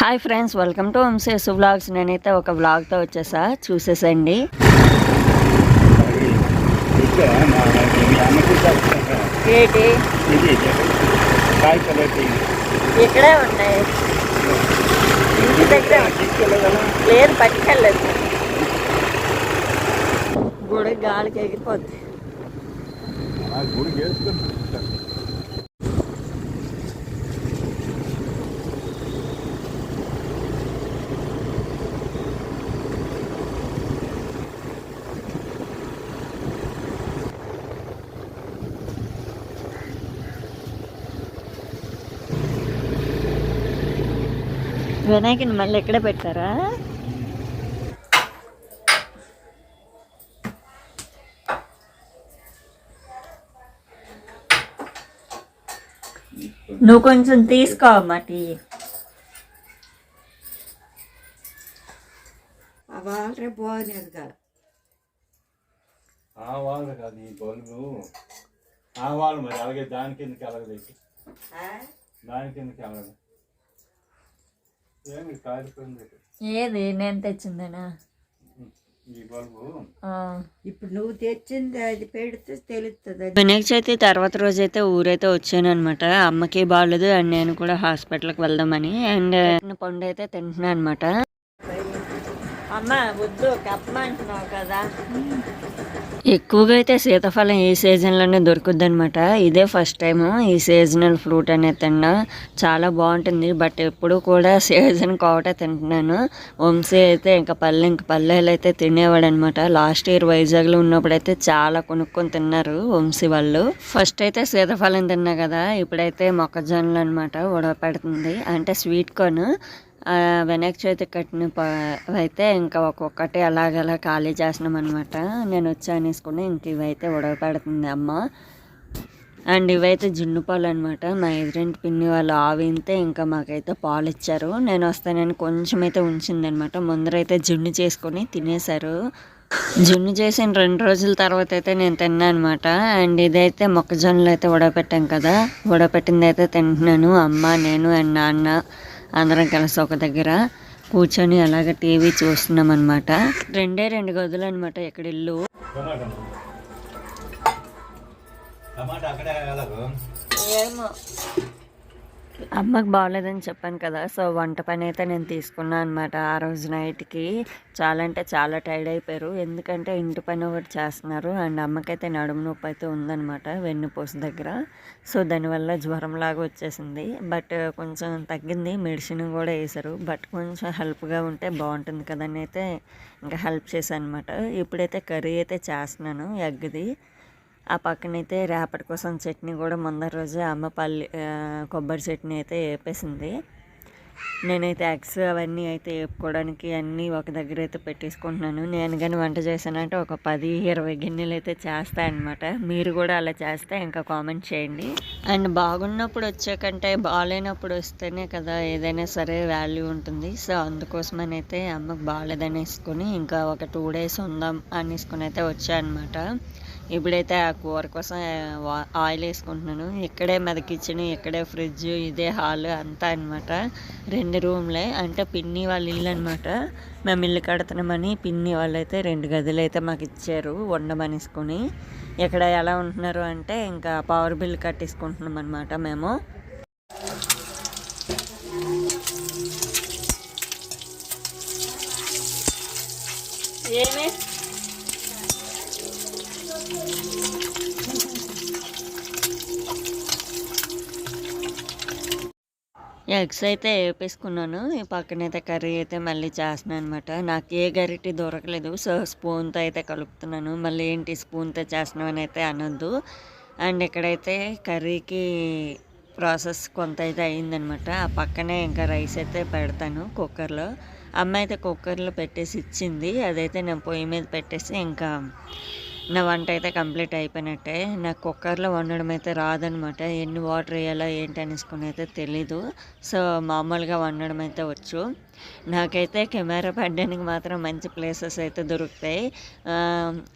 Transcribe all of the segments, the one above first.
Hi friends, welcome to Vamshi's vlogs. నేనైతే ఒక వ్లాగ్తో వచ్చేసా, చూసేసండి. ఏంటి ఇక్కడే ఉన్నాయి, ఇంటి దగ్గర లేదు, పట్టుకెళ్ళలేదు. గుడి గాలికి ఎగిరిపోద్ది. వినాయకుని మళ్ళీ ఎక్కడే పెట్టారా? నువ్వు కొంచెం తీసుకో టీ. వాళ్ళే బాగునేది కదా, ఆ వాళ్ళు కాదు ఈ బల్బు, ఆ వాళ్ళు మరి అలాగే దాని కిందకి ఎలాగదైతే దాని కిందకి ఎలాగదు. ఏమి కాలిపోయింది ఏది నేను తెచ్చిందేనా ఈ బల్బు? ఇప్పుడు నువ్వు తెచ్చింది అది పెడితే తెలుస్తుంది. వినాయక చవితి తర్వాత రోజు అయితే ఊరైతే వచ్చాను అనమాట. అమ్మకి బాగాలేదు అండ్ నేను కూడా హాస్పిటల్కి వెళ్దామని. అండ్ పండు అయితే తింటున్నాను అనమాట. అమ్మ వద్దు కప్పమంటున్నావు కదా. ఎక్కువగా అయితే సీతాఫలం ఈ సీజన్లోనే దొరుకుద్ది అనమాట. ఇదే ఫస్ట్ టైము ఈ సీజనల్ ఫ్రూట్ అనేది తిన్నా. చాలా బాగుంటుంది. బట్ ఎప్పుడు కూడా సీజన్కి ఒకటే తింటున్నాను. వంశీ అయితే ఇంకా పల్లెలు అయితే తినేవాడు అనమాట. లాస్ట్ ఇయర్ వైజాగ్లో ఉన్నప్పుడు అయితే చాలా కొనుక్కొని తిన్నారు వంశీ వాళ్ళు. ఫస్ట్ అయితే సీతాఫలం తిన్నా కదా, ఇప్పుడైతే మొక్కజొన్నలు అనమాట ఉడకపెడుతుంది. అంటే స్వీట్ కార్న్. వినాయక చవితి కట్టిన అయితే ఇంకా ఒక్కొక్కటి అలాగలా ఖాళీ చేస్తున్నాం అనమాట. నేను వచ్చి అనేసుకుని ఇంక ఇవైతే ఉడకపెడుతుంది అమ్మ. అండ్ ఇవైతే జున్ను పాలు అనమాట. మా ఎదురింటి పిన్ని వాళ్ళు ఆవింతే ఇంకా మాకైతే పాలు ఇచ్చారు. నేను వస్తానని కొంచెం అయితే ఉంచిందనమాట. ముందరైతే జున్ను చేసుకొని తినేశారు. జున్ను చేసిన 2 రోజుల తర్వాత అయితే నేను తిన్నాను అనమాట. అండ్ ఇదైతే మొక్కజొన్నలు అయితే ఉడకపెట్టాం కదా, ఉడకపెట్టింది అయితే తింటున్నాను. అమ్మ, నేను అండ్ నాన్న అందరం కలిసి ఒక దగ్గర కూర్చొని అలాగే టీవీ చూస్తున్నాం అనమాట. 2 గదులు అనమాట ఇక్కడ ఇల్లు. ఏమో అమ్మకి బాగోలేదని చెప్పాను కదా, సో వంట పని అయితే నేను తీసుకున్నాను అనమాట. ఆ రోజు నైట్కి చాలా అంటే చాలా టైర్డ్ అయిపోయారు. ఎందుకంటే ఇంటి పని ఒకటి చేస్తున్నారు. అండ్ అమ్మకైతే నడుము నొప్పి అయితే ఉందన్నమాట వెన్నుపూస దగ్గర. సో దానివల్ల జ్వరం లాగా వచ్చేసింది. బట్ కొంచెం తగ్గింది, మెడిసిన్ కూడా వేశారు. బట్ కొంచెం హెల్ప్గా ఉంటే బాగుంటుంది కదని అయితే ఇంకా హెల్ప్ చేశాను అనమాట. ఇప్పుడైతే కర్రీ అయితే చేస్తున్నాను ఎగ్ది. ఆ పక్కనైతే రేపటి కోసం చట్నీ కూడా ముందర రోజే అమ్మ కొబ్బరి చట్నీ అయితే వేపేసింది. నేనైతే ఎగ్స్ అవన్నీ అయితే వేపుకోవడానికి అన్నీ ఒక దగ్గర అయితే పెట్టేసుకుంటున్నాను. నేను కానీ వంట చేశానంటే ఒక 10-20 గిన్నెలు అయితే చేస్తాయన్నమాట. మీరు కూడా అలా చేస్తే ఇంకా కామెంట్ చేయండి. అండ్ బాగున్నప్పుడు వచ్చాకంటే బాగాలేనప్పుడు వస్తేనే కదా ఏదైనా సరే వాల్యూ ఉంటుంది. సో అందుకోసమని అయితే అమ్మకు బాగాలేదనేసుకొని ఇంకా ఒక 2 days ఉందాం అనేసుకొని అయితే వచ్చాయన్నమాట. ఇప్పుడైతే ఆ కూర కోసం ఆయిల్ వేసుకుంటున్నాను. ఇక్కడే మాది కిచెన్, ఇక్కడే ఫ్రిడ్జ్, ఇదే హాల్ అంతా అనమాట. 2 రూమ్లే. అంటే పిన్ని వాళ్ళ ఇల్లు అనమాట. మేము ఇల్లు కడుతున్నామని పిన్ని వాళ్ళు అయితే 2 గదులు అయితే మాకు ఇచ్చారు వండమనేసుకొని. ఇక్కడ ఎలా ఉంటున్నారు అంటే ఇంకా పవర్ బిల్ కట్టేసుకుంటున్నాం అనమాట మేము. ఏమే ఎగ్స్ అయితే వేపేసుకున్నాను. ఈ పక్కనైతే కర్రీ అయితే మళ్ళీ చేస్తున్నాను అనమాట. నాకు ఏ గరిటె దొరకలేదు, సో స్పూన్తో అయితే కలుపుతున్నాను. మళ్ళీ ఏంటి స్పూన్తో చేస్తున్నావు అని అయితే అనొద్దు. అండ్ ఇక్కడైతే కర్రీకి ప్రాసెస్ కొంత అయితే అయిందనమాట. ఆ పక్కనే ఇంకా రైస్ అయితే పెడతాను కుక్కర్లో. అమ్మ అయితే కుక్కర్లో పెట్టేసి ఇచ్చింది. అదైతే నేను పొయ్యి మీద పెట్టేసి ఇంకా నా వంట అయితే కంప్లీట్ అయిపోయినట్టే. నాకు కుక్కర్లో వండడం అయితే రాదనమాట. ఎన్ని వాటర్ వేయాలో ఏంటి అనేసుకుని అయితే తెలీదు. సో మామూలుగా వండడం అయితే వచ్చు. నాకైతే కెమెరా పడడానికి మాత్రం మంచి ప్లేసెస్ అయితే దొరుకుతాయి.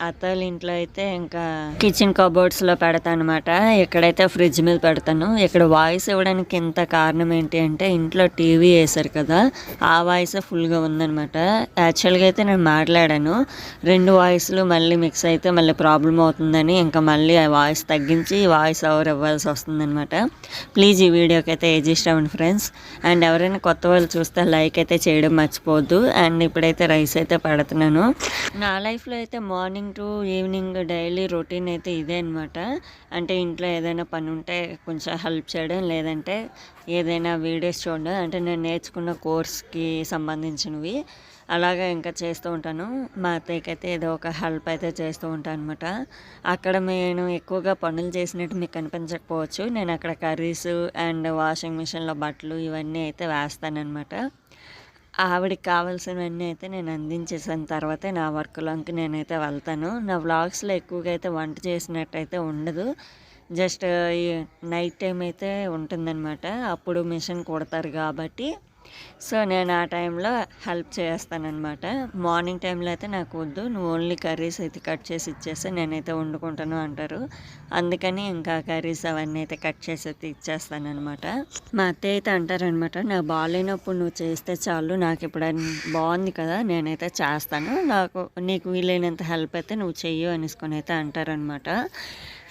అత్తల ఇంట్లో అయితే ఇంకా కిచెన్ కబోర్డ్స్లో పెడతాను అనమాట. ఇక్కడైతే ఫ్రిడ్జ్ మీద పెడతాను. ఇక్కడ వాయిస్ ఇవ్వడానికి ఇంత కారణం ఏంటి అంటే ఇంట్లో టీవీ వేశారు కదా, ఆ వాయిస్ ఫుల్గా ఉందనమాట. యాక్చువల్గా అయితే నేను మాట్లాడాను, 2 వాయిస్లు మళ్ళీ మిక్స్ అయితే మళ్ళీ ప్రాబ్లం అవుతుందని ఇంకా మళ్ళీ ఆ వాయిస్ తగ్గించి వాయిస్ ఓవర్ ఇవ్వాల్సి వస్తుందన్నమాట. ప్లీజ్ ఈ వీడియోకి అయితే ఏజ్ ఇష్టం ఫ్రెండ్స్. అండ్ ఎవరైనా కొత్త వాళ్ళు చూస్తే లైక్ అయితే చేయడం మర్చిపోవద్దు. అండ్ ఇప్పుడైతే రైస్ అయితే పెడుతున్నాను. నా లైఫ్లో అయితే morning to evening daily routine అయితే ఇదే అనమాట. అంటే ఇంట్లో ఏదైనా పని ఉంటే కొంచెం హెల్ప్ చేయడం, లేదంటే ఏదైనా వీడియోస్ చూడడం, అంటే నేను నేర్చుకున్న కోర్స్కి సంబంధించినవి అలాగా ఇంకా చేస్తూ ఉంటాను. మా అత్తయ్యకి అయితే ఏదో ఒక హెల్ప్ అయితే చేస్తూ ఉంటాను అనమాట. అక్కడ నేను ఎక్కువగా పనులు చేసినట్టు మీకు కనిపించకపోవచ్చు. నేను అక్కడ కర్రీస్ అండ్ వాషింగ్ మిషన్లో బట్టలు ఇవన్నీ అయితే వేస్తానన్నమాట. ఆవిడకి కావాల్సినవన్నీ అయితే నేను అందించేసిన తర్వాతే నా వర్క్లోకి నేనైతే వెళ్తాను. నా వ్లాగ్స్లో ఎక్కువగా అయితే వంట చేసినట్టయితే ఉండదు. జస్ట్ ఈ నైట్ టైం అయితే ఉంటుందన్నమాట. అప్పుడు మిషన్ కుడతారు కాబట్టి సో నేను ఆ టైంలో హెల్ప్ చేస్తానన్నమాట. మార్నింగ్ టైంలో అయితే నాకు వద్దు, నువ్వు ఓన్లీ కర్రీస్ అయితే కట్ చేసి ఇచ్చేస్తే నేనైతే వండుకుంటాను అంటారు. అందుకని ఇంకా కర్రీస్ అవన్నీ అయితే కట్ చేసి అయితే ఇచ్చేస్తానమాట. మా అత్తయ్య అయితే అంటారనమాట, నాకు బాగాలేనప్పుడు నువ్వు చేస్తే చాలు, నాకు ఇప్పుడు బాగుంది కదా నేనైతే చేస్తాను, నీకు వీలైనంత హెల్ప్ అయితే నువ్వు చెయ్యు అనేసుకొని అయితే అంటారనమాట.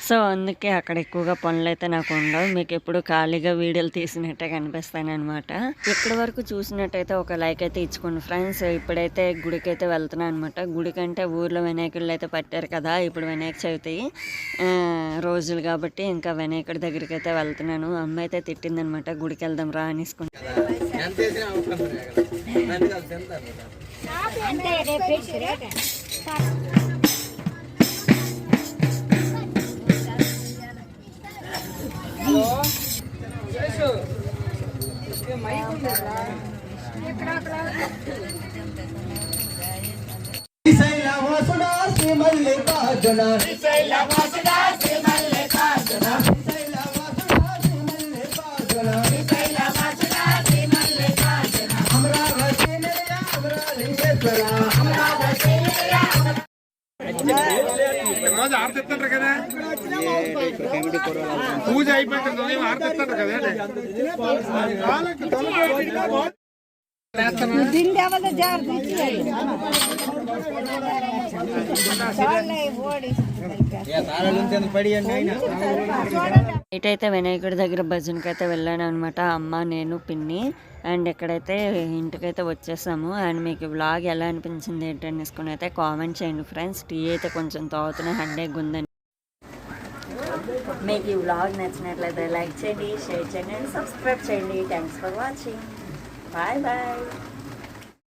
సో అందుకే అక్కడ ఎక్కువగా పనులు అయితే నాకు ఉండవు. మీకు ఎప్పుడు ఖాళీగా వీడియోలు తీసినట్టే కనిపిస్తానమాట. ఇప్పటి వరకు చూసినట్టయితే ఒక లైక్ అయితే ఇచ్చుకోండి ఫ్రెండ్స్. ఇప్పుడైతే గుడికి అయితే వెళ్తున్నాను అనమాట. గుడికంటే ఊర్లో వినాయకుళ్ళు అయితే పట్టారు కదా, ఇప్పుడు వినాయక చవితి రోజులు కాబట్టి ఇంకా వినాయకుడి దగ్గరికి అయితే వెళ్తున్నాను. అమ్మ అయితే తిట్టిందనమాట, గుడికి వెళ్దాం రా అనేసుకుంటా. ఆడుతుంటారు కదా, పూజ అయిపోతుంది ఆడుతుంటారు కదా. ఇటైతే వినాయకుడి దగ్గర భజనకి అయితే వెళ్ళాను అనమాట. అమ్మ, నేను, పిన్ని. అండ్ ఇక్కడైతే ఇంటికైతే వచ్చేసాము. అండ్ మీకు వ్లాగ్ ఎలా అనిపించింది ఏంటనేసుకుని అయితే కామెంట్ చేయండి ఫ్రెండ్స్. టీ అయితే కొంచెం తాగుతున్న హెడేక్ ఉందని. మీకు ఈ వ్లాగ్ నచ్చినట్లయితే లైక్ చేయండి, షేర్ చేయండి అండ్ సబ్స్క్రైబ్ చేయండి. Thanks for watching. Bye bye.